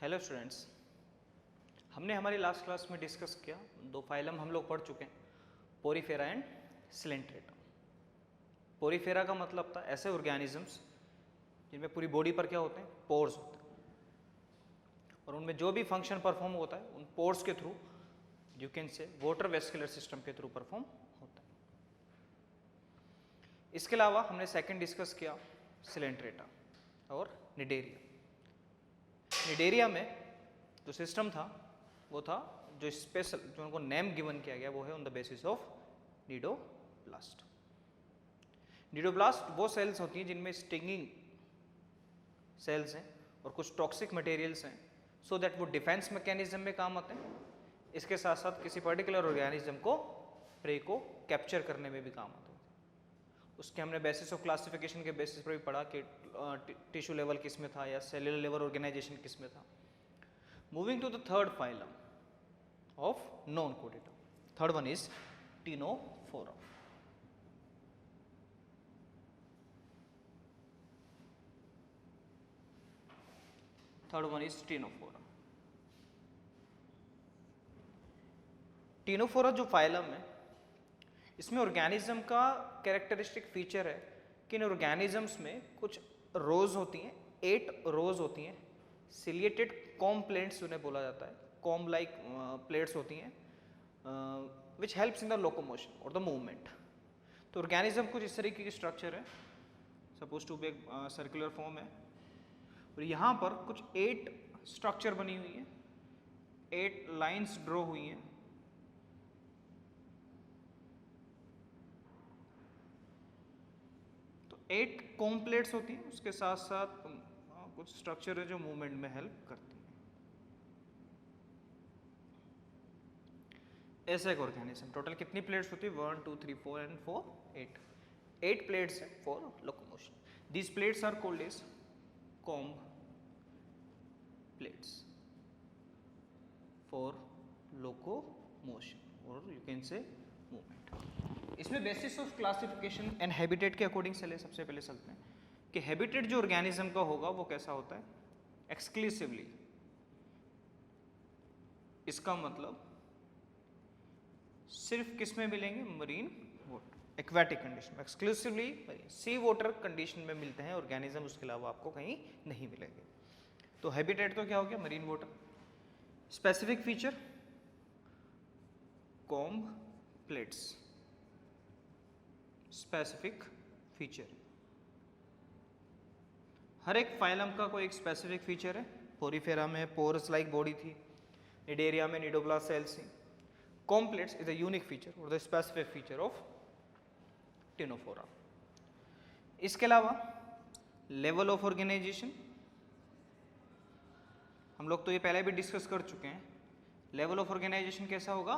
Hello students, हमने हमारी last class में डिस्कस किया दो फाइलम हम लोग पढ़ चुके हैं, पोरीफेरा एंड सिलेंट्रेटा। पोरीफेरा का मतलब था ऐसे ऑर्गेनिजम्स जिनमें पूरी बॉडी पर क्या होते हैं, पोर्स होते हैं, और उनमें जो भी फंक्शन परफॉर्म होता है उन पोर्स के थ्रू, यू कैन से वाटर वेस्कुलर सिस्टम के थ्रू परफॉर्म होता है। इसके अलावा हमने सेकंड डिस्कस किया सिलेंट्रेटा और निडेरिया। निडेरिया में जो सिस्टम था वो था जो स्पेशल, जो उनको नेम गिवन किया गया वो है on the basis of cnidoblast. Cnidoblast वो सेल्स होती हैं जिनमें स्टिंगिंग सेल्स हैं और कुछ टॉक्सिक मटेरियल्स हैं, सो दैट वो डिफेंस मैकेनिज्म में काम आते हैं। इसके साथ साथ किसी पर्टिकुलर ऑर्गेनिज्म को, प्रे को कैप्चर करने में भी काम आते हैं। उसके हमने बेसिस ऑफ क्लासिफिकेशन के बेसिस पर भी पढ़ा कि टिश्यू लेवल किस में था या सेलुलर लेवल ऑर्गेनाइजेशन किस में था। Moving to the third phylum of non कोडेटा, third one is ctenophora. Third one is ctenophora. Ctenophora जो फाइलम है, इसमें ऑर्गेनिज्म का कैरेक्टरिस्टिक फीचर है कि इन ऑर्गेनिजम्स में कुछ रोज होती हैं, 8 रोज होती हैं, सिलिएटेड कॉम प्लेट्स उन्हें बोला जाता है, कॉम लाइक प्लेट्स होती हैं, which helps in the locomotion और द मूवमेंट। तो ऑर्गेनिज्म कुछ इस तरीके की स्ट्रक्चर है, suppose to be circular form है, और यहाँ पर कुछ 8 स्ट्रक्चर बनी हुई है, 8 लाइन्स ड्रॉ हुई हैं। तो 8 कॉम प्लेट्स होती हैं, उसके साथ साथ कुछ स्ट्रक्चर है जो मूवमेंट में हेल्प करती है। ऐसा एक ऑर्गेनिज्म, टोटल कितनी प्लेट्स होती है, 1 2 3 4 एंड 4 8 प्लेट्स है for locomotion. These plates are called as comb plates for locomotion और यू कैन से मूवमेंट। इसमें basis of classification and habitat के अकॉर्डिंग चले, सबसे पहले चलते हैं कि हैबिटेट जो ऑर्गेनिज्म का होगा वो कैसा होता है, एक्सक्लूसिवली। इसका मतलब सिर्फ किस में मिलेंगे, marine water, aquatic condition, exclusively sea water condition में मिलते हैं ऑर्गेनिज्म, उसके अलावा आपको कहीं नहीं मिलेंगे। तो हैबिटेट तो क्या हो गया, marine water. Specific feature comb plates, specific feature, हर एक फाइलम का कोई एक स्पेसिफिक फीचर है। पोरीफेरा में पोरस लाइक बॉडी थी, निडेरिया में निडोब्लास्ट सेल्स थी। Comb plates is a unique feature और the specific feature of ctenophora. इसके अलावा लेवल ऑफ ऑर्गेनाइजेशन हम लोग तो ये पहले भी डिस्कस कर चुके हैं। लेवल ऑफ ऑर्गेनाइजेशन कैसा होगा,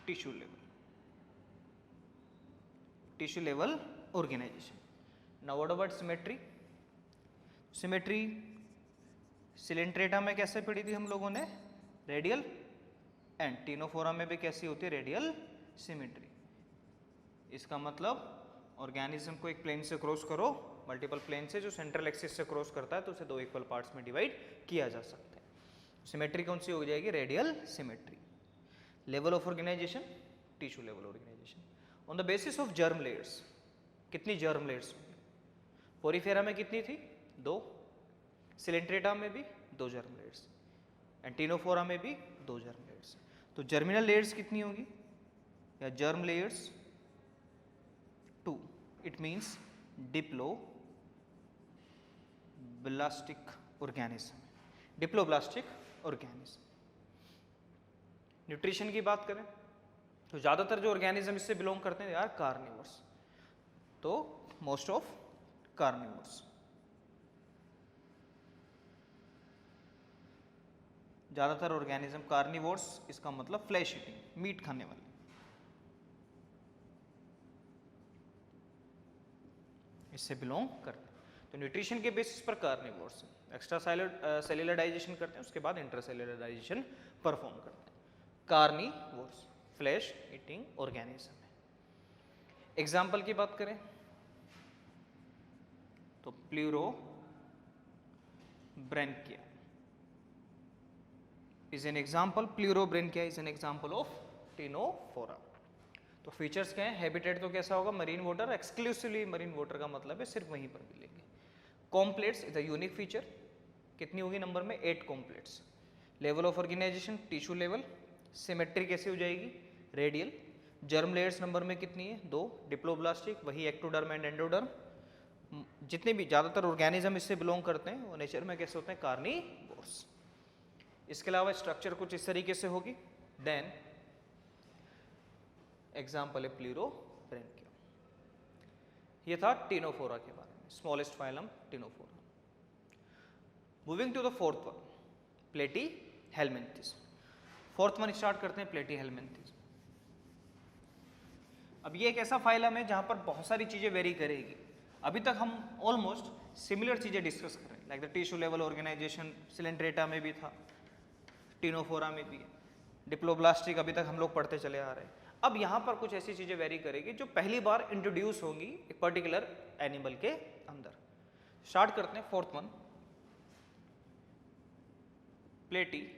tissue level, tissue level organisation. Now what about symmetry. Symmetry Coelenterata में कैसे पढ़ी थी हम लोगों ने, रेडियल, एंड टिनोफोरा में भी कैसी होती है, रेडियल सिमेट्री। इसका मतलब ऑर्गेनिज्म को एक प्लेन से क्रॉस करो, मल्टीपल प्लेन से जो सेंट्रल एक्सिस से क्रॉस करता है, तो उसे 2 इक्वल पार्ट्स में डिवाइड किया जा सकता है। सिमेट्री कौन सी हो जाएगी, radial symmetry. Level of organisation, tissue level organisation on the basis of germ layers. कितनी जर्म लेयर्स होंगी, पोरीफेरा में कितनी थी, 2, सिलेंट्रेटा में भी 2 जर्म लेयर्स, एंड टिनोफोरा में भी 2 जर्म लेयर्स। तो जर्मिनल लेयर्स कितनी होगी, या germ layers 2, it means diploblastic organism, diploblastic organism. Nutrition की बात करें तो ज़्यादातर जो ऑर्गेनिज्म इससे बिलोंग करते हैं यार कार्निवर्स, तो मोस्ट ऑफ कार्निवर्स, ज़्यादातर ऑर्गेनिज्म कार्निवोर्स, इसका मतलब फ्लैश ईटिंग, मीट खाने वाले, इससे बिलोंग करते हैं। तो न्यूट्रिशन के बेसिस पर कार्निवोर्स एक्स्ट्रा सेल्युलर डाइजेशन करते हैं, उसके बाद इंट्रासेल्युलर डाइजेशन परफॉर्म करते हैं। कार्निवोर्स फ्लैश ईटिंग ऑर्गेनिज्म है। एग्जाम्पल की बात करें तो Pleurobrachia, is an example, Pleurobrachia क्या is an example of Ctenophora. तो फीचर्स क्या है, हैबिटेट तो कैसा होगा, marine water, exclusively marine water का मतलब है सिर्फ वहीं पर मिलेंगे। Comb plates is a unique feature, कितनी होगी नंबर में, 8 comb plates. Level of organisation tissue level, symmetry कैसे हो जाएगी, रेडियल। जर्म लेयर्स नंबर में कितनी है, 2, डिप्लोब्लास्टिक, वही एक्टोडर्म एंड एंडोडर्म। जितने भी ज़्यादातर ऑर्गेनिज्म इससे बिलोंग करते हैं वो नेचर में कैसे होते हैं, कार्निवोर्स। इसके अलावा स्ट्रक्चर कुछ इस तरीके से होगी। देन एग्जाम्पल है प्लूरोब्रेंकिया। ये था टिनोफोरा के बारे में, smallest phylum Ctenophora. Moving to the fourth one, Platyhelminthes. Fourth one start करते हैं, प्लेटीहेल्मिन्थेस। अब ये एक ऐसा फाइलम है जहां पर बहुत सारी चीजें वेरी करेगी। अभी तक हम ऑलमोस्ट सिमिलर चीजें डिस्कस कर रहे हैं, like the tissue level organisation Coelenterata में भी था, टिनोफोरा में भी है, डिप्लोब्लास्टिक अभी तक हम लोग पढ़ते चले आ रहे हैं। अब यहाँ पर कुछ ऐसी चीजें वेरी करेगी जो पहली बार इंट्रोड्यूस होंगी एक पर्टिकुलर एनिमल के अंदर। स्टार्ट करते हैं फोर्थ वन, प्लेटीहेल्मिन्थेस।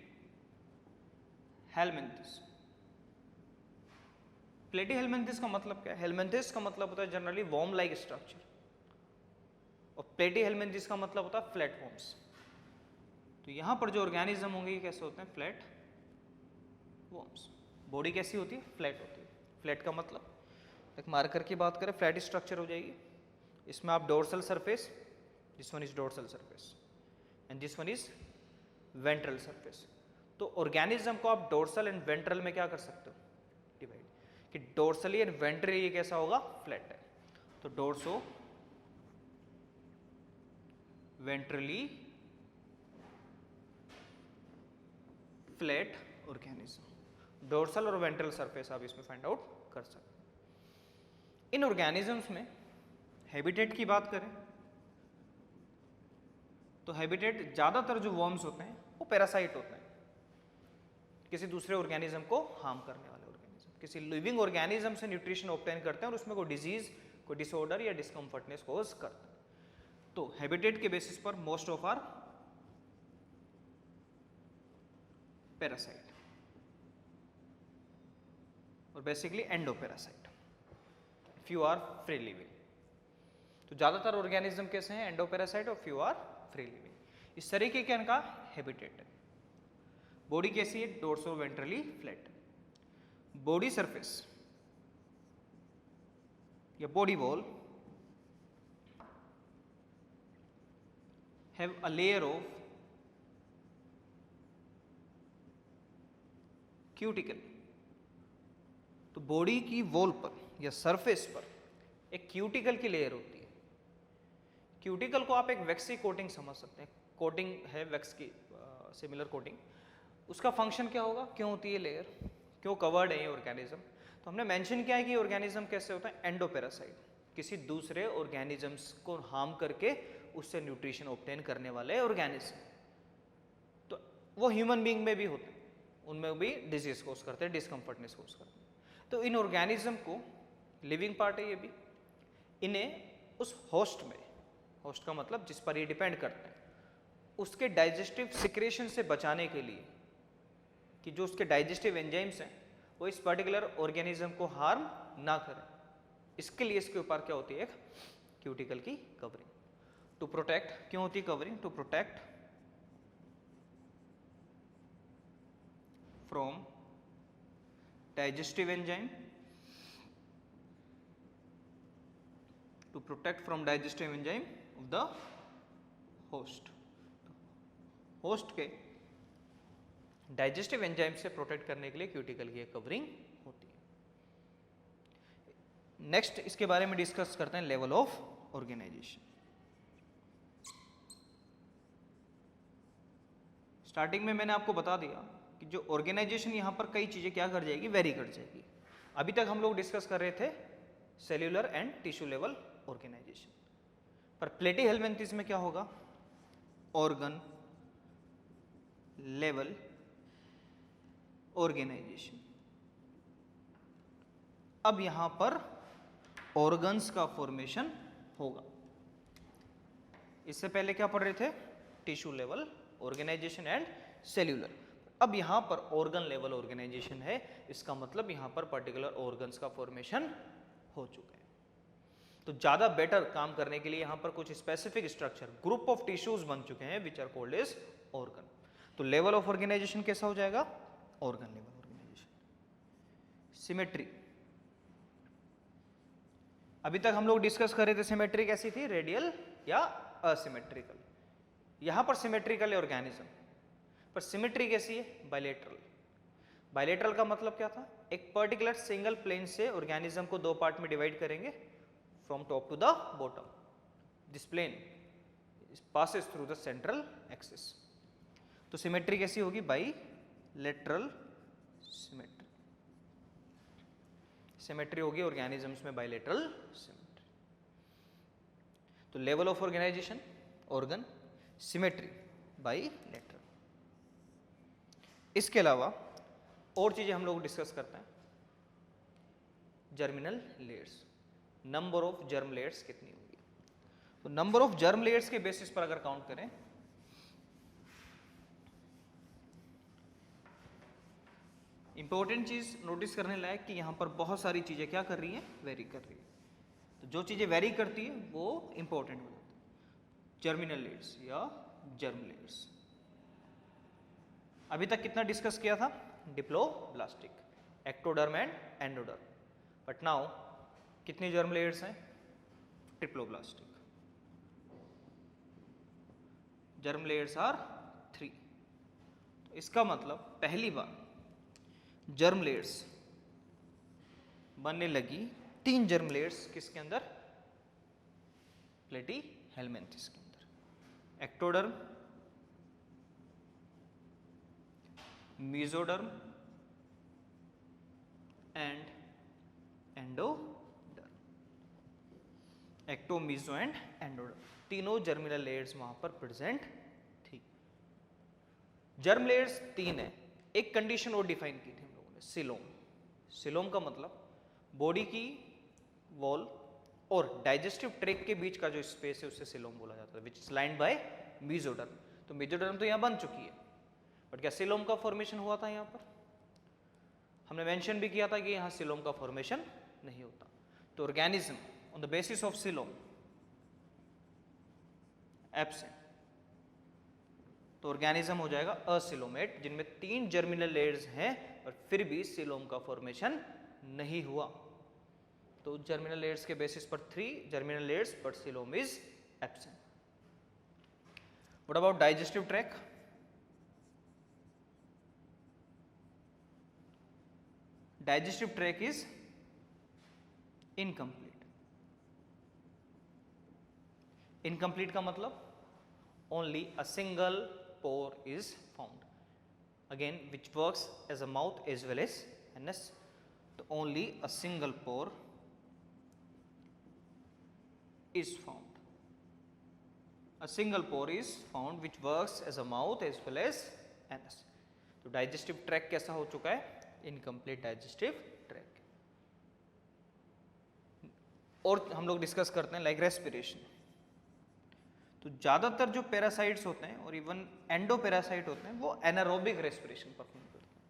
प्लेटीहेल्मिन्थेस का मतलब क्या है, हेल्मिन्थेस का मतलब होता है जनरली वॉर्म लाइक स्ट्रक्चर, और प्लेटीहेल्मिन्थेस का मतलब होता है फ्लैट वॉर्म्स। तो यहां पर जो ऑर्गेनिज्म होंगे ये कैसे होते हैं, फ्लैट वॉर्म्स। बॉडी कैसी होती है, फ्लैट होती है। फ्लैट का मतलब, एक मार्कर की बात करें, फ्लैट स्ट्रक्चर हो जाएगी। इसमें आप dorsal surface, this one is dorsal surface and this one is ventral surface. तो ऑर्गेनिज्म को आप डोर्सल एंड वेंट्रल में क्या कर सकते हो, डिवाइड, कि डोर्सली एंड वेंट्रली ये कैसा होगा, फ्लैट है। तो dorso ventrally flat organism. Dorsal और वेंट्रल सरफेस आप इसमें फाइंड आउट कर सकते हैं। इन ऑर्गेनिजम्स में हैबिटेट की बात करें तो हैबिटेट ज्यादातर जो वर्म्स होते हैं वो पैरासाइट होते हैं, किसी दूसरे ऑर्गेनिज्म को हार्म करने वाले ऑर्गेनिज्म, किसी लिविंग ऑर्गेनिज्म से न्यूट्रिशन ऑब्टेन करते हैं और उसमें कोई डिजीज, कोई डिसऑर्डर या डिस्कम्फर्टनेस कोज करते हैं। तो हैबिटेट के बेसिस पर मोस्ट ऑफ आर पैरासाइट और basically endoparasite, few are free living. तो ज्यादातर ऑर्गेनिज्म कैसे हैं, एंडोपैरासाइट, और फ्यू आर फ्री लिविंग। इस तरीके के इनका हैबिटेट है। बॉडी कैसी है, dorso ventrally flat. Body surface या body wall have a layer of cuticle. तो बॉडी की वॉल पर या सरफेस पर एक क्यूटिकल की लेयर होती है। क्यूटिकल को आप एक वैक्सी कोटिंग समझ सकते हैं, कोटिंग है वैक्स की, सिमिलर कोटिंग। उसका फंक्शन क्या होगा, क्यों होती है लेयर, क्यों कवर्ड है ये ऑर्गेनिज्म। तो हमने मेंशन किया है कि ऑर्गेनिज्म कैसे होता है, एंडोपैरासाइट, किसी दूसरे ऑर्गेनिजम्स को हार्म करके उससे न्यूट्रिशन ऑब्टेन करने वाले ऑर्गेनिज्म। तो वो ह्यूमन बीइंग में भी होते हैं, उनमें भी डिजीज कोज करते हैं, डिस्कम्फर्टनेस कोज करते हैं। तो इन ऑर्गेनिज्म को, लिविंग पार्ट है ये भी, इन्हें उस होस्ट में, होस्ट का मतलब जिस पर ये डिपेंड करते हैं, उसके डाइजेस्टिव सिक्रेशन से बचाने के लिए, कि जो उसके डाइजेस्टिव एंजाइम्स हैं वो इस पर्टिकुलर ऑर्गेनिज्म को हार्म ना करें, इसके लिए इसके ऊपर क्या होती है, एक क्यूटिकल की कवरिंग। टू प्रोटेक्ट, क्यों होती है covering, to protect from digestive enzyme, to protect from digestive enzyme of the host. Host के डाइजेस्टिव एंजाइम से प्रोटेक्ट करने के लिए क्यूटिकल की कवरिंग होती है। नेक्स्ट इसके बारे में डिस्कस करते हैं, लेवल ऑफ ऑर्गेनाइजेशन। स्टार्टिंग में मैंने आपको बता दिया कि जो ऑर्गेनाइजेशन यहां पर कई चीजें क्या कर जाएगी, वेरी कर जाएगी। अभी तक हम लोग डिस्कस कर रहे थे cellular and tissue level organisation, पर प्लेटीहेल्मिन्थेस में क्या होगा, ऑर्गन लेवल ऑर्गेनाइजेशन। अब यहां पर ऑर्गन्स का फॉर्मेशन होगा। इससे पहले क्या पढ़ रहे थे, tissue level organisation and cellular. अब यहाँ पर ऑर्गन लेवल ऑर्गेनाइजेशन है, इसका मतलब यहाँ पर पर्टिकुलर ऑर्गन्स का फॉर्मेशन हो चुका है। तो ज़्यादा बेटर काम करने के लिए यहाँ पर कुछ specific structure, group of tissues बन चुके हैं which are called as organ. तो लेवल ऑफ ऑर्गेनाइजेशन कैसा हो जाएगा? Organ level organisation. सिमेट्री, अभी तक हम लोग डिस्कस कर रहे थे सिमेट्री कैसी थी, रेडियल या असिमेट्रिकल। यहां पर सिमेट्रिकल है ऑर्गेनिज्म, पर सिमेट्री कैसी है? बायलेटरल। बायलेटरल का मतलब क्या था? एक पर्टिकुलर सिंगल प्लेन से ऑर्गेनिज्म को दो पार्ट में डिवाइड करेंगे from top to the bottom. This plane passes through the central axis. तो सिमेट्री कैसी होगी? Bilateral symmetry. सिमेट्री होगी ऑर्गेनिजम्स में बायलेटरल सिमेट्री। तो level of organisation organ, symmetry bilateral. इसके अलावा और चीजें हम लोग डिस्कस करते हैं। Germinal layers, number of germ layers कितनी होगी? तो नंबर ऑफ जर्म लेयर्स के बेसिस पर अगर काउंट करें, इंपॉर्टेंट चीज नोटिस करने लायक कि यहां पर बहुत सारी चीजें क्या कर रही हैं? वेरी कर रही है। तो जो चीजें वेरी करती है वो इंपॉर्टेंट हो जाती है। जर्मिनल लेयर्स या जर्म लेयर्स, अभी तक कितना डिस्कस किया था? Diploblastic, ectoderm and endoderm. But now कितनी जर्म लेयर्स हैं? ट्रिप्लोब्लास्टिक। Germ layers are 3। तो इसका मतलब पहली बार जर्म लेयर्स बनने लगी 3 जर्म लेयर्स किसके अंदर? प्लेटी हेलमिंथेस के अंदर। Ectoderm, mesoderm and endoderm. Ecto, meso and endoderm, तीनों जर्मिनल लेयर्स वहां पर प्रेजेंट थी। जर्म लेयर्स 3 है। एक कंडीशन और डिफाइन की थी हम लोगों ने, सिलोम। सिलोम का मतलब बॉडी की वॉल और डाइजेस्टिव ट्रैक्ट के बीच का जो स्पेस है उससे सिलोम बोला जाता है, which is lined by mesoderm. तो मेसोडर्म तो यहां बन चुकी है, बट क्या सिलोम का फॉर्मेशन हुआ था? यहां पर हमने मेंशन भी किया था कि यहां सिलोम का फॉर्मेशन नहीं होता। तो organism on the basis of coelom absent. तो ऑर्गेनिज्म हो जाएगा असिलोमेट, जिनमें 3 जर्मिनल लेयर्स हैं और फिर भी सिलोम का फॉर्मेशन नहीं हुआ। तो जर्मिनल लेयर्स के बेसिस पर 3 germinal layers, but coelom is absent. What about digestive tract? Digestive track is incomplete. Incomplete का मतलब only a single pore is found, again which works as a mouth as well as anus. So only a single pore is found. A single pore is found which works as a mouth as well as anus. तो digestive track कैसा हो चुका है? Incomplete digestive track. और हम लोग discuss करते हैं लाइक रेस्पिरेशन। तो ज़्यादातर जो पैरासाइट्स होते हैं और इवन एंडो पैरासाइट होते हैं वो एनारोबिक रेस्पिरेशन परफॉर्म करते हैं,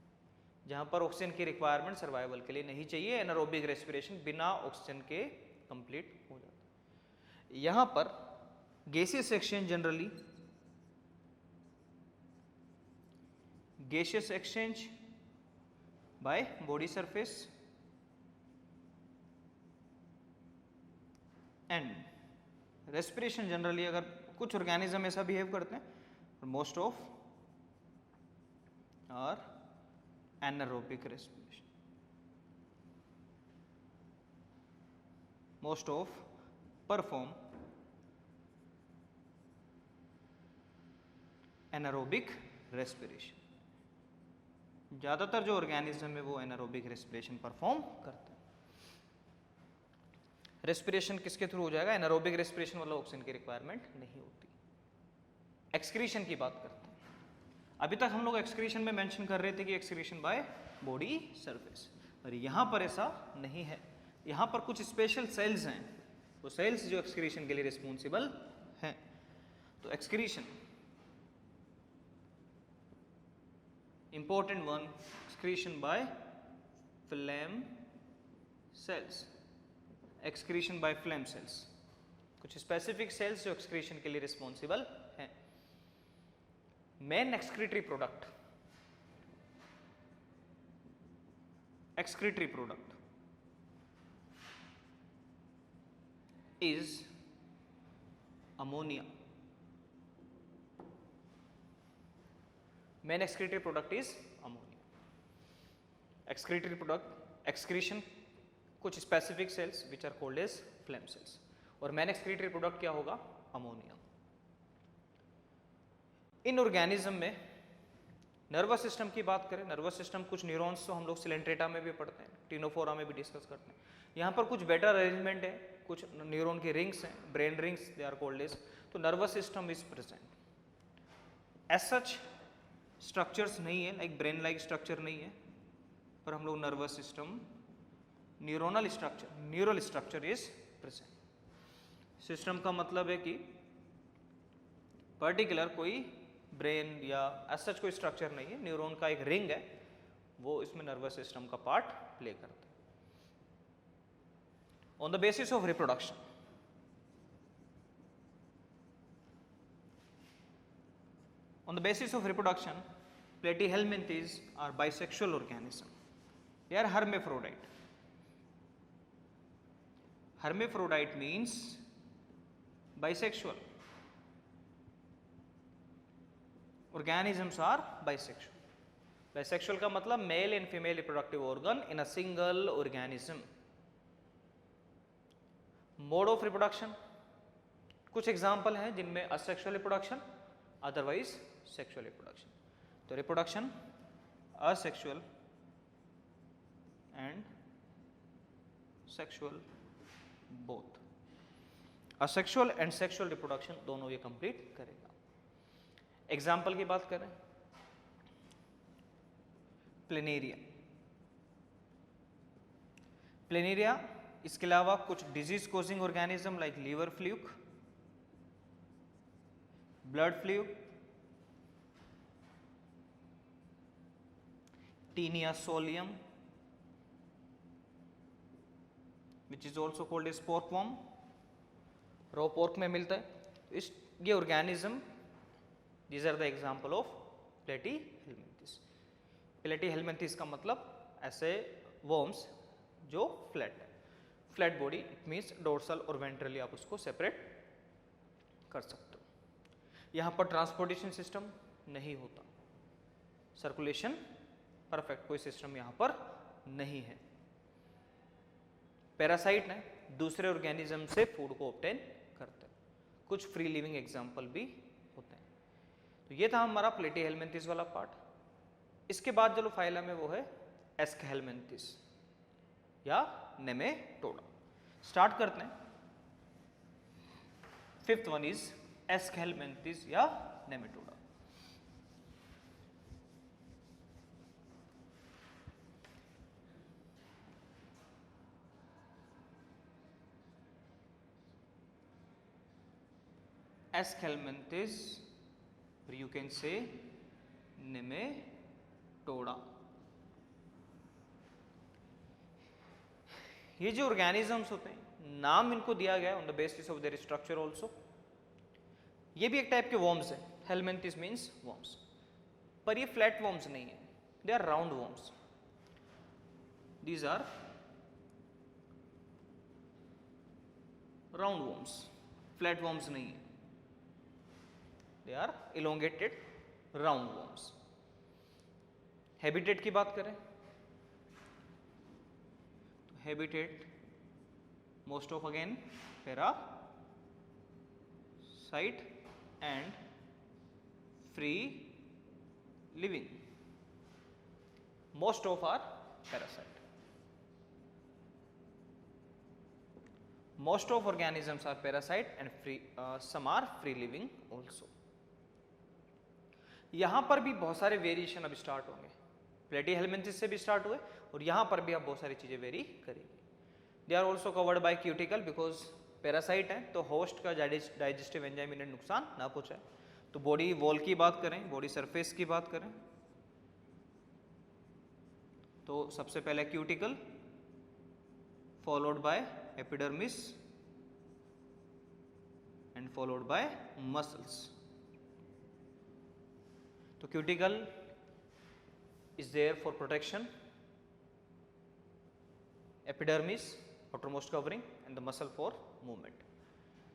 जहाँ पर ऑक्सीजन की रिक्वायरमेंट सर्वाइवल के लिए नहीं चाहिए। एनारोबिक रेस्पिरेशन बिना ऑक्सीजन के कंप्लीट हो जाता है। यहाँ पर gaseous exchange generally, gaseous exchange by body surface and respiration generally, अगर कुछ ऑर्गेनिज्म ऐसा बिहेव करते हैं, most of are anaerobic respiration. Most of perform anaerobic respiration. ज्यादातर जो ऑर्गेनिज्म है वो एनारोबिक रेस्पिरेशन परफॉर्म करते हैं। रेस्पिरेशन किसके थ्रू हो जाएगा? एनारोबिक रेस्पिरेशन वाला ऑक्सीजन की रिक्वायरमेंट नहीं होती। एक्सक्रीशन की बात करते हैं। अभी तक हम लोग एक्सक्रीशन में मेंशन कर रहे थे कि एक्सक्रीशन बाय बॉडी सरफेस, और यहां पर ऐसा नहीं है। यहां पर कुछ स्पेशल सेल्स हैं, वो सेल्स जो एक्सक्रीशन के लिए रिस्पॉन्सिबल हैं। तो excretion important one, excretion by flame cells, excretion by flame cells, कुछ स्पेसिफिक सेल्स जो एक्सक्रीशन के लिए रिस्पॉन्सिबल हैं। Main excretory product, excretory product is ammonia. Main excretory product is ammonia. Excretory product, excretion कुछ specific cells which are called as phlegm cells, और main excretory product क्या होगा? Ammonia. इन organism में nervous system की बात करें, nervous system कुछ neurons तो हम लोग सिलेंट्रेटा में भी पढ़ते हैं, टिनोफोरा में भी डिस्कस करते हैं। यहाँ पर कुछ बेटर अरेंजमेंट है, कुछ न्यूरॉन की रिंग्स हैं, brain rings they are called as, तो nervous system is present. As such structures नहीं है, लाइक ब्रेन लाइक स्ट्रक्चर नहीं है, पर हम लोग nervous system, neuronal structure, neural structure is present. System का मतलब है कि पर्टिकुलर कोई ब्रेन या सच कोई स्ट्रक्चर नहीं है, न्यूरॉन का एक रिंग है, वो इसमें नर्वस सिस्टम का पार्ट प्ले करता है। On the basis of reproduction, on the basis of reproduction, platyhelminthes are bisexual organism. They are hermaphrodite. Hermaphrodite means bisexual. Organisms are bisexual. Bisexual का मतलब male and female reproductive organ in a single organism. Mode of reproduction, कुछ example हैं जिनमें asexual reproduction, otherwise sexual reproduction. तो reproduction asexual and sexual both. asexual and sexual reproduction दोनों ये complete करेगा। Example की बात करें, प्लेनेरिया, प्लेनेरिया, इसके अलावा कुछ disease causing organism like liver fluke, blood fluke, Taenia solium which is also called as pork worm, raw pork में मिलता है। इस ये organism, these are the example of platyhelminthes. platyhelminthes का मतलब ऐसे worms जो flat है, flat body, it means dorsal और ventrally आप उसको separate कर सकते हो। यहाँ पर transportation system नहीं होता, circulation perfect, कोई system यहाँ पर नहीं है। पैरासाइट ने दूसरे ऑर्गेनिज्म से फूड को ऑब्टेन करते हैं, कुछ फ्री लिविंग एग्जाम्पल भी होते हैं। तो ये था हमारा प्लेटीहेल्मिन्थेस वाला पार्ट। इसके बाद जो फाइलम है वो है एस्कहेल्मिन्थेस या नेमेटोडा। स्टार्ट करते हैं। फिफ्थ वन इज एस्कहेल्मिन्थेस या nematoda. Aschelminthes, or you can say nematoda. ये जो ऑर्गेनिजम्स होते हैं, नाम इनको दिया गया on the basis of their structure also. ये भी एक टाइप के वॉर्म्स है, हेल्मिन्थेस मीन्स वॉर्म्स, पर ये फ्लैट वॉर्म्स नहीं है, they are round worms. These are round worms, flat worms नहीं है, they are elongated round worms. Habitat की बात करें तो habitat most of again parasite and free living. Most of are parasite, most of organisms are parasite and free, some are free living also. यहाँ पर भी बहुत सारे वेरिएशन अब स्टार्ट होंगे, प्लेटीहेल्मिन्थेस से भी स्टार्ट हुए और यहाँ पर भी अब बहुत सारी चीज़ें वेरी करेगी। They are also covered by cuticle, because parasite हैं तो होस्ट का डाइजेस्टिव एंजाइम इन्हें नुकसान ना पहुँचाए। तो बॉडी वॉल की बात करें, बॉडी सरफेस की बात करें तो सबसे पहले cuticle, followed by epidermis and followed by muscles. तो cuticle is there for protection, epidermis outermost covering and the muscle for movement.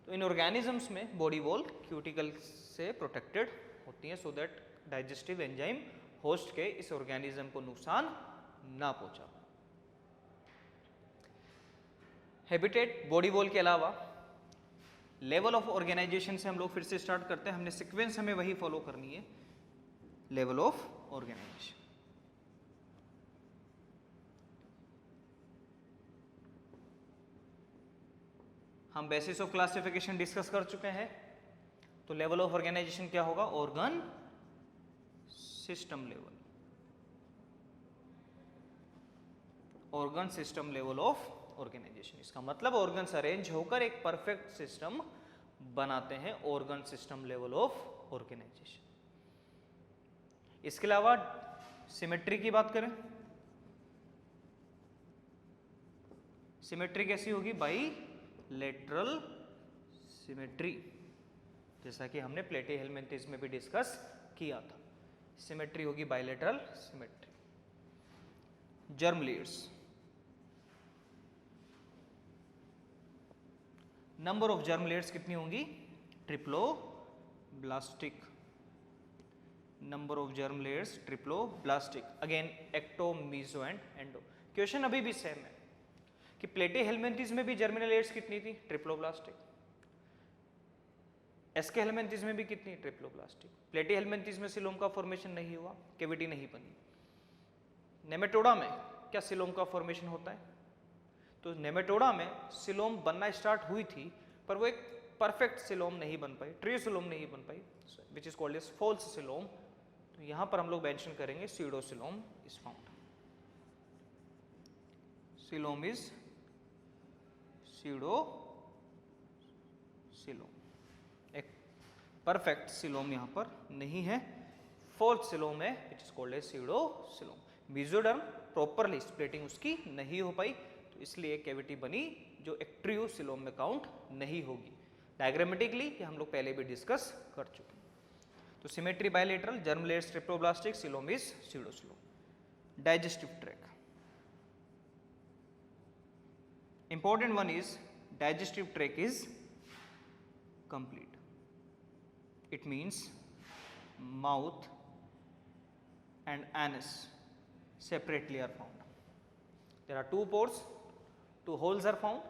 तो इन ऑर्गेनिजम्स में बॉडी वॉल क्यूटिकल से प्रोटेक्टेड होती है so that digestive enzyme host के इस organism को नुकसान ना पहुंचा। हैबिटेट बॉडी वॉल के अलावा लेवल ऑफ ऑर्गेनाइजेशन से हम लोग फिर से स्टार्ट करते हैं। हमने सीक्वेंस हमें वही फॉलो करनी है, लेवल ऑफ ऑर्गेनाइजेशन। हम बेसिस ऑफ क्लासिफिकेशन डिस्कस कर चुके हैं। तो लेवल ऑफ ऑर्गेनाइजेशन क्या होगा? Organ system level, organ system level of organisation. इसका मतलब ऑर्गन्स अरेंज होकर एक परफेक्ट सिस्टम बनाते हैं, organ system level of organisation. इसके अलावा सिमेट्री की बात करें, सिमेट्री कैसी होगी? बाई लेटरल सिमेट्री, जैसा कि हमने प्लेटीहेलमिन्थेस में भी डिस्कस किया था। सिमेट्री होगी bilateral symmetry. Germ layers, number of germ layers कितनी होंगी? Triploblastic, number of germ layers triploblastic. Again ecto, meso and endo. Question अभी भी सेम है कि प्लेटीहेलमिन्थेस में भी जर्मिनल लेयर्स कितनी थी? ट्रिप्लोब्लास्टिक। एस्के हेलमिन्थेस में भी कितनी? ट्रिप्लोब्लास्टिक। प्लेटीहेलमिन्थेस में सिलोम का फॉर्मेशन नहीं हुआ, कैविटी नहीं बनी। नेमेटोडा में क्या सिलोम का फॉर्मेशन होता है? तो नेमेटोडा में सिलोम बनना स्टार्ट हुई थी, पर वो एक परफेक्ट सिलोम नहीं बन पाई, ट्री सिलोम नहीं बन पाई, which is called as false coelom. तो यहां पर हम लोग मेंशन करेंगे pseudo coelom is found. Coelom is pseudo coelom, एक परफेक्ट सिलोम यहां पर नहीं है, फॉल्स सिलोम है, which is called as pseudo coelom. Mesoderm properly splitting उसकी नहीं हो पाई, तो इसलिए कैविटी बनी जो एक ट्रू सिलोम में काउंट नहीं होगी। डायग्रामेटिकली ये हम लोग पहले भी डिस्कस कर चुके हैं। तो symmetry bilateral, germ layers triploblastic, coelom is pseudo coelom. Digestive tract, important one is digestive tract is complete. It means mouth and anus separately are found. There are two pores, two holes are found.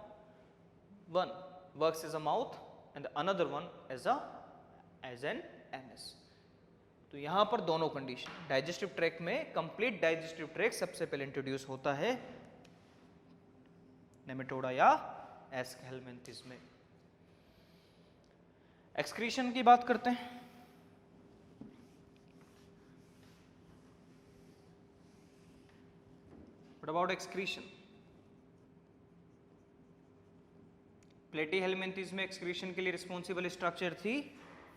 One works as a mouth and the another one as an anus. तो यहाँ पर दोनों condition, digestive tract में complete digestive tract सबसे पहले introduce होता है Nematoda या एस्केहेलमिन्थेस में। एक्सक्रीशन की बात करते हैं। What about excretion? प्लेटीहेलमिन्थेस में एक्सक्रीशन के लिए रिस्पॉन्सिबल स्ट्रक्चर थी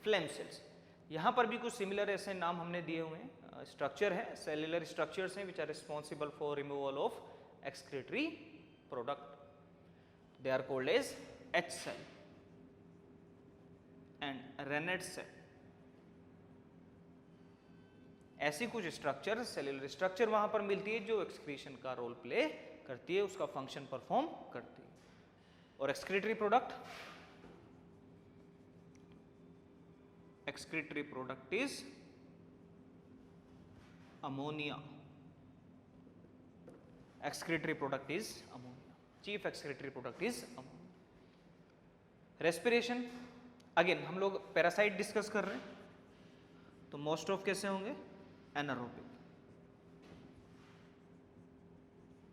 फ्लेम सेल्स। यहां पर भी कुछ सिमिलर ऐसे नाम हमने दिए हुए हैं, स्ट्रक्चर है, सेल्युलर स्ट्रक्चर्स हैं which are responsible for removal of excretory product. They are called as H cell and Rennert cell. ऐसी कुछ स्ट्रक्चर, सेल्युलर स्ट्रक्चर वहां पर मिलती है जो एक्सक्रीशन का रोल प्ले करती है, उसका फंक्शन परफॉर्म करती है। और excretory product, excretory product is ammonia. Excretory product is ammonia, chief excretory product is ammonia. Respiration, again हम लोग पैरासाइट डिस्कस कर रहे हैं, तो मोस्ट ऑफ कैसे होंगे? Anaerobic,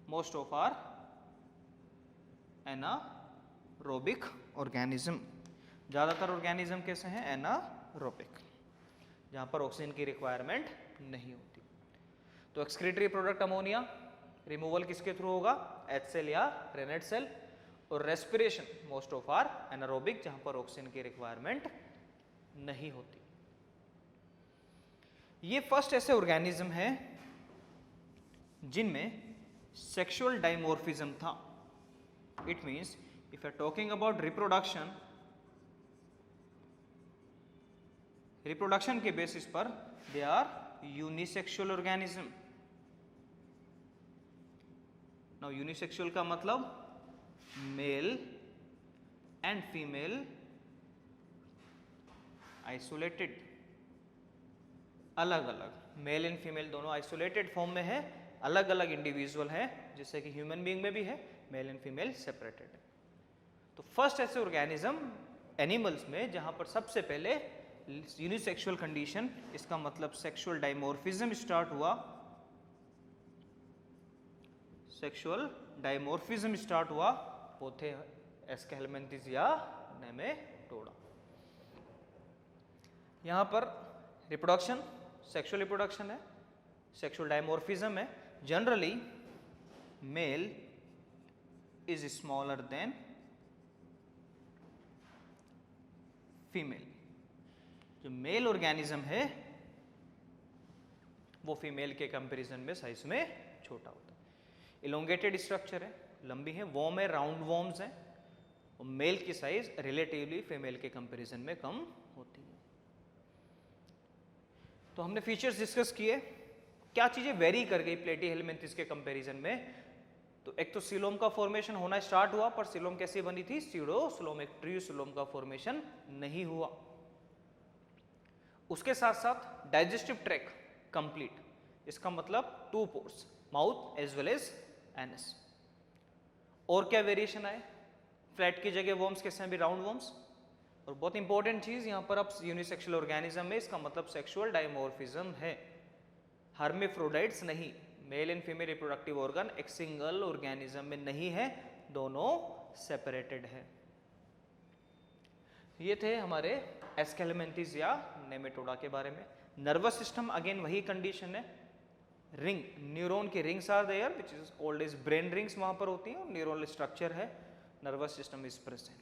most of are anaerobic organism. ज्यादातर ऑर्गेनिज्म कैसे हैं? एनारोबिक, जहां पर ऑक्सीजन की रिक्वायरमेंट नहीं होती। तो एक्सक्रीटरी प्रोडक्ट अमोनिया, रिमूवल किसके थ्रू होगा? एच सेल या रेनेट सेल। और respiration most of are anaerobic, जहां पर ऑक्सीजन की रिक्वायरमेंट नहीं होती। ये फर्स्ट ऐसे ऑर्गेनिज्म है जिनमें सेक्सुअल डाइमॉर्फिज्म था। It means if you are talking about reproduction के बेसिस पर they are unisexual organism. Now unisexual का मतलब मेल एंड फीमेल आइसोलेटेड, अलग अलग, मेल एंड फीमेल दोनों आइसोलेटेड फॉर्म में है, अलग अलग इंडिविजुअल है, जैसे कि ह्यूमन बीइंग में भी है, मेल एंड फीमेल सेपरेटेड है। तो फर्स्ट ऐसे ऑर्गेनिज्म एनिमल्स में जहां पर सबसे पहले यूनिसेक्सुअल कंडीशन, इसका मतलब सेक्सुअल डाइमॉर्फिज्म स्टार्ट हुआ, सेक्सुअल डाइमॉर्फिज्म स्टार्ट हुआ, वो थे एस्केलमेंथिस या नेमेटोडा। यहां पर रिप्रोडक्शन, सेक्सुअल रिप्रोडक्शन है, सेक्सुअल डाइमॉर्फिज्म है। Generally male is smaller than female. जो मेल ऑर्गेनिज्म है वो फीमेल के कंपैरिजन में साइज में छोटा होता है। इलोंगेटेड स्ट्रक्चर है, लंबी है, वॉर्म है, राउंड वॉर्म्स है, और मेल की साइज रिलेटिवली फीमेल के कंपैरिजन में कम होती है। तो हमने फीचर्स डिस्कस किए, क्या चीजें वेरी कर गई प्लेटीहेलमिन्थेस के कंपैरिजन में। तो एक तो सीलोम का फॉर्मेशन होना स्टार्ट हुआ, पर सीलोम कैसी बनी थी, सीडोसीलोम, एक ट्रियोसीलोम का फॉर्मेशन नहीं हुआ। उसके साथ साथ डाइजेस्टिव ट्रैक्ट कंप्लीट, इसका मतलब 2 pores, mouth as well as anus. और क्या वेरिएशन आए, फ्लैट की जगह वॉर्म्स कैसे हैं, भी राउंड वॉर्म्स। और बहुत इंपॉर्टेंट चीज यहां पर अब यूनिसेक्सुअल ऑर्गेनिज्म में, इसका मतलब सेक्सुअल डाइमॉर्फिज्म है, हर्मेफ्रोडाइट्स नहीं। Mail and female reproductive organ एक सिंगल ऑर्गेनिज्म में नहीं है, दोनों सेपरेटेड है। ये थे हमारे एस्केलमेंथिस या नेमेटोडा के बारे में। नर्वस सिस्टम अगेन वही कंडीशन है, रिंग, न्यूरॉन के rings are there which is called as brain rings, वहां पर होती है, और न्यूरल स्ट्रक्चर है, nervous system is present.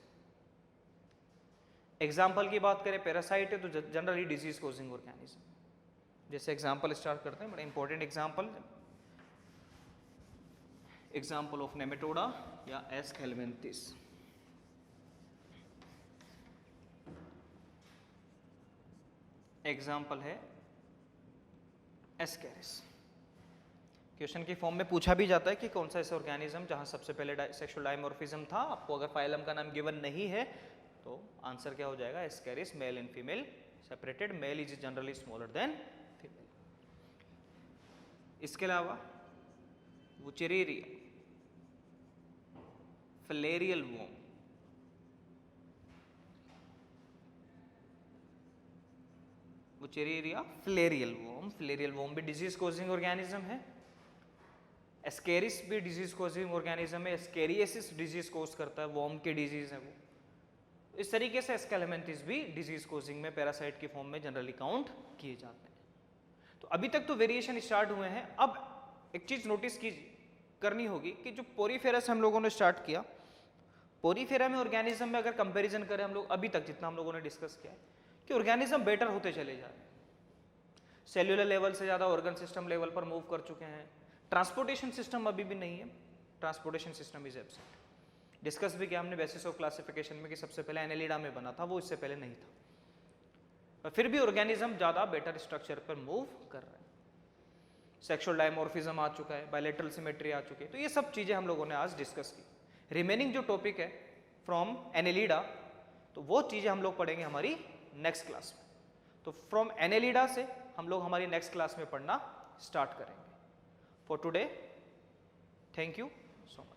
Example की बात करें, पैरासाइट है तो जनरली डिजीज कोजिंग ऑर्गेनिज्म। जैसे एग्जाम्पल स्टार्ट करते हैं, बड़ा इंपॉर्टेंट एग्जाम्पल ऑफ नेमेटोडा या एस्केलमेंथिस। एग्जाम्पल है एस्केरिस। क्वेश्चन की फॉर्म में पूछा भी जाता है कि कौन सा ऐसा ऑर्गेनिज्म जहां सबसे पहले सेक्सुअल डाइमॉर्फिज्म था। आपको अगर फाइलम का नाम गिवन नहीं है तो आंसर क्या हो जाएगा, ascaris, male and female separated, male is generally smaller than female. इसके अलावा wuchereria, filarial worm, wuchereria filarial worm भी डिजीज कोजिंग ऑर्गेनिज्म है। एस्केरिस भी डिजीज कोजिंग ऑर्गेनिज्म है, एस्केरियसिस डिजीज कोज करता है, वॉर्म की डिजीज है वो। इस तरीके से एस्केलमेंथिस भी डिजीज कोजिंग में पैरासाइट की फॉर्म में जनरली काउंट किए जाते हैं। तो अभी तक तो वेरिएशन स्टार्ट हुए हैं। अब एक चीज नोटिस करनी होगी कि जो पोरीफेरस हम लोगों ने स्टार्ट किया, पोरीफेरा में ऑर्गेनिज्म में अगर कंपैरिजन करें हम लोग अभी तक जितना हम लोगों ने डिस्कस किया है, कि ऑर्गेनिज्म बेटर होते चले जा रहे हैं, सेल्यूलर लेवल से ज़्यादा ऑर्गन सिस्टम लेवल पर मूव कर चुके हैं। ट्रांसपोर्टेशन सिस्टम अभी भी नहीं है, transportation system is absent. Discuss भी किया हमने बेसिस ऑफ क्लासिफिकेशन में कि सबसे पहले एनेलिडा में बना था, वो इससे पहले नहीं था, पर फिर भी ऑर्गेनिज्म ज़्यादा बेटर स्ट्रक्चर पर मूव कर रहे हैं। सेक्सुअल डाइमॉर्फिज्म आ चुका है, बायलैटरल सिमेट्री आ चुकी है। तो ये सब चीज़ें हम लोगों ने आज डिस्कस की। रिमेनिंग जो टॉपिक है फ्रॉम एनेलिडा, तो वो चीज़ें हम लोग पढ़ेंगे हमारी नेक्स्ट क्लास में। तो फ्रॉम एनेलिडा से हम लोग हमारी नेक्स्ट क्लास में पढ़ना स्टार्ट करेंगे। For today, thank you so much.